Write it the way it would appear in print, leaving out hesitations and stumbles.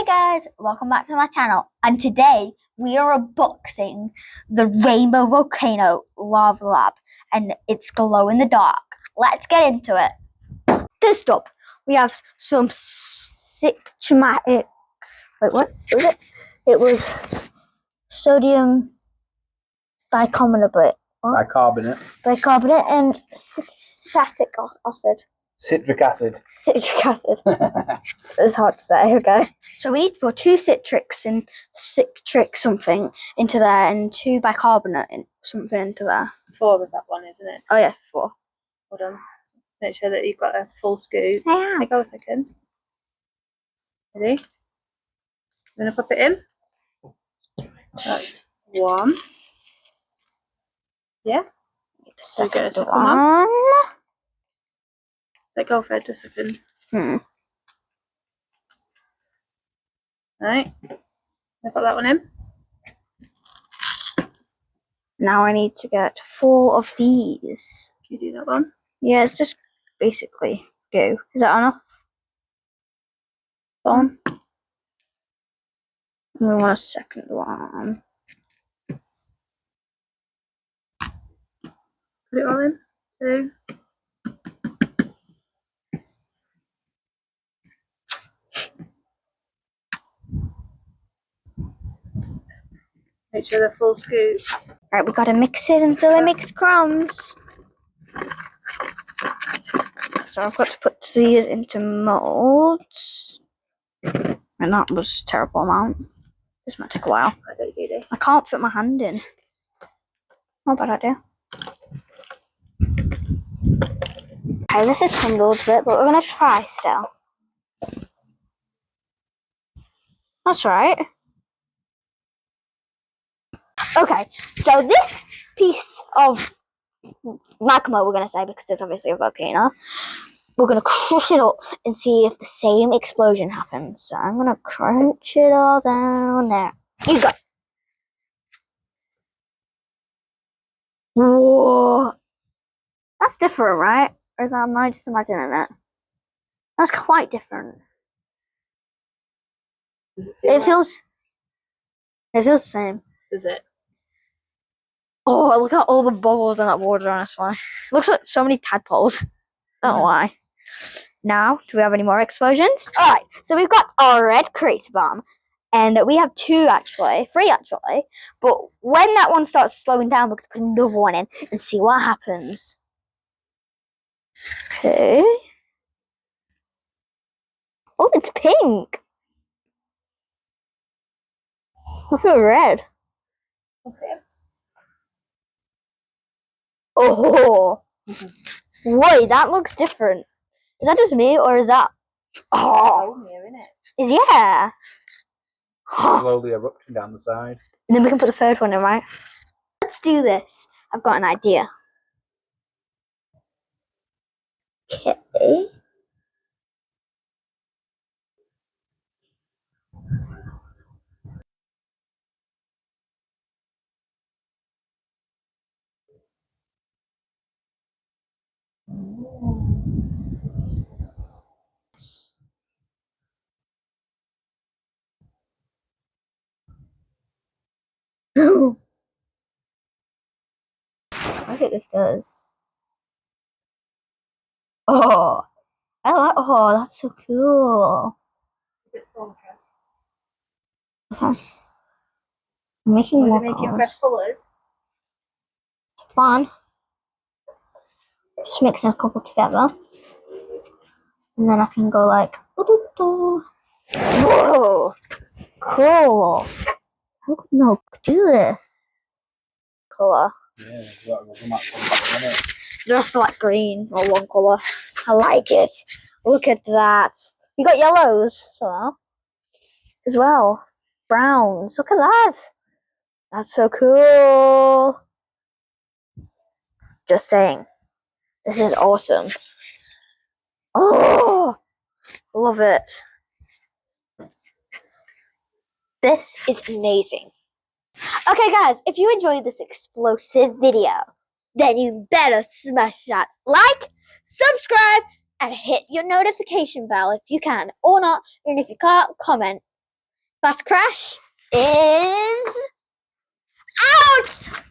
Guys, welcome back to my channel, and today we are unboxing the Rainbow Volcano Lava Lab, and it's glow in the dark. Let's get into it. First up, we have some systematic. Wait, what was it? It was sodium bicarbonate. Bicarbonate and citric acid. Citric acid. Citric acid. It's hard to say, okay. So we need to put 2 citrics and citric something into there and 2 bicarbonate and something into there. 4 with that one, isn't it? Oh yeah, 4. Hold on. Make sure that you've got a full scoop. Yeah. Take a second. Ready? I'm going to pop it in. That's 1. Yeah. The second come one. on. Let go for it just a second. Right. I put that one in. Now I need to get 4 of these. Can you do that one? Yeah, it's just basically go. Is that enough? On. We want a second one. Put it all in. 2. Make sure they're full scoops. Right, we gotta mix it until it makes crumbs. So I've got to put these into molds. And that was a terrible amount. This might take a while. I don't do this. I can't fit my hand in. Not a bad idea. Okay, this is crumbled a bit, but we're gonna try still. That's right. Okay, so this piece of magma, we're gonna say, because there's obviously a volcano, we're gonna crush it up and see if the same explosion happens. So I'm gonna crunch it all down there. You go. Whoa, that's different, right? Or is that, am I just imagining it? That's quite different. It feels the same. Is it? Oh, look at all the bubbles in that water, honestly. Looks like so many tadpoles. Don't know why. Now, do we have any more explosions? Alright, so we've got our red crater bomb. And we have 3 actually. But when that one starts slowing down, we're going to put another one in and see what happens. Okay. Oh, it's pink. I feel red. Okay. Oh. Wait, that looks different. Is that just me, or is that... Oh, yeah. Slowly erupting down the side. And then we can put the 3rd one in, right? Let's do this. I've got an idea. Okay. I think this does. Oh, I like. Oh, that's so cool. Okay. I'm making more making colours. fresh colours. It's fun. Just mixing a couple together, and then I can go like. Whoa, cool. How could no do this? Colour. Yeah, The rest are like green or one colour. I like it. Look at that. You got yellows as well. Browns. Look at that. That's so cool. Just saying. This is awesome. Oh, love it. This is amazing. Okay, guys, if you enjoyed this explosive video, then you better smash that like, subscribe, and hit your notification bell if you can, or not, and if you can't, comment. Fast crash is out.